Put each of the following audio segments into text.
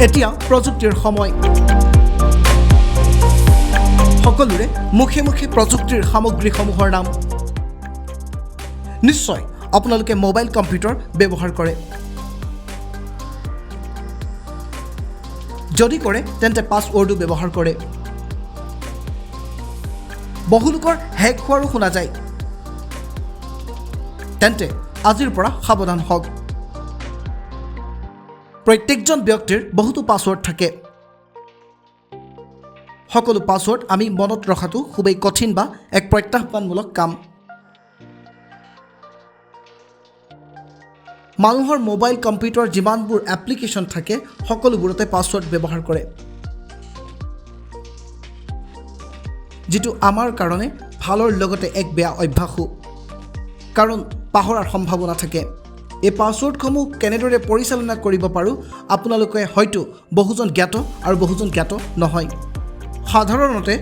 এতিয়া প্ৰযুক্তিৰ সময় সকলোৰে মুখে মুখে প্ৰযুক্তিৰ সামগ্ৰীসমূহৰ নাম নিশ্চয় আপোনালোকে মোবাইল কম্পিউটাৰ ব্যৱহাৰ কৰে যদি কৰে তেন্তে পাছৱৰ্ডো ব্যৱহাৰ কৰে বহুলোকৰ হেক হোৱাৰো শুনা যায় তেন্তে আজিৰ পৰা সাৱধান হওক প্ৰত্যেকজন ব্যক্তিৰ বহুতো পাছৱৰ্ড থাকে সকলো পাছৱৰ্ড আমি মনত ৰখাটো খুবেই কঠিন বা এক প্ৰত্যাহ্বানমূলক কাম মানুহৰ মোবাইল কম্পিউটাৰ যিমানবোৰ এপ্লিকেশ্যন থাকে সকলোবোৰতে পাছৱৰ্ড ব্যৱহাৰ কৰে যেটো আমাৰ কাৰণে ভালৰ লগতে এক বেয়া অভ্যাসো কাৰণ পাহৰাৰ সম্ভাৱনা থাকে এই পাছৱৰ্ডসমূহ কেনেদৰে পৰিচালনা কৰিব পাৰোঁ আপোনালোকে হয়তো বহুজন জ্ঞাত আৰু বহুজন জ্ঞাত নহয় সাধাৰণতে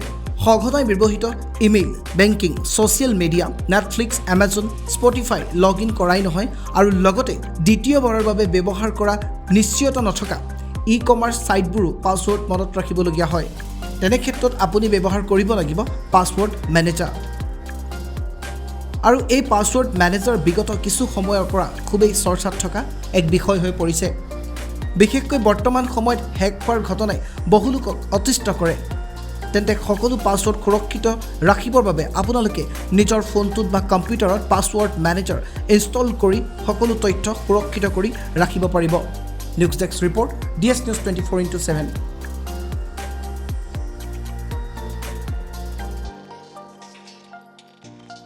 সঘনাই ব্যৱহৃত email banking social media Netflix Amazon Spotify log in কৰাই নহয় আৰু লগতে দ্বিতীয়বাৰৰ বাবে ব্যৱহাৰ কৰা নিশ্চয়তা নথকা ই কমাৰ্চ ছাইটবোৰো পাছৱৰ্ড মনত ৰাখিবলগীয়া হয় তেনে ক্ষেত্ৰত আপুনি ব্যৱহাৰ কৰিব লাগিব পাছৱৰ্ড মেনেজাৰ আৰু এই পাছৱৰ্ড মেনেজাৰ বিগত কিছু সময়ৰ পৰা খুবেই চৰ্চাত থকা এক বিষয় হৈ পৰিছে বিশেষকৈ বৰ্তমান সময়ত হেক হোৱাৰ ঘটনাই বহুলোকক অতিষ্ঠ কৰে তেন্তে সকলো পাছৱৰ্ড সুৰক্ষিত ৰাখিবৰ বাবে আপোনালোকে নিজৰ ফোনটোত বা কম্পিউটাৰত পাছৱৰ্ড মেনেজাৰ ইনষ্টল কৰি সকলো তথ্য সুৰক্ষিত কৰি ৰাখিব পাৰিব news desk report DS News 24/7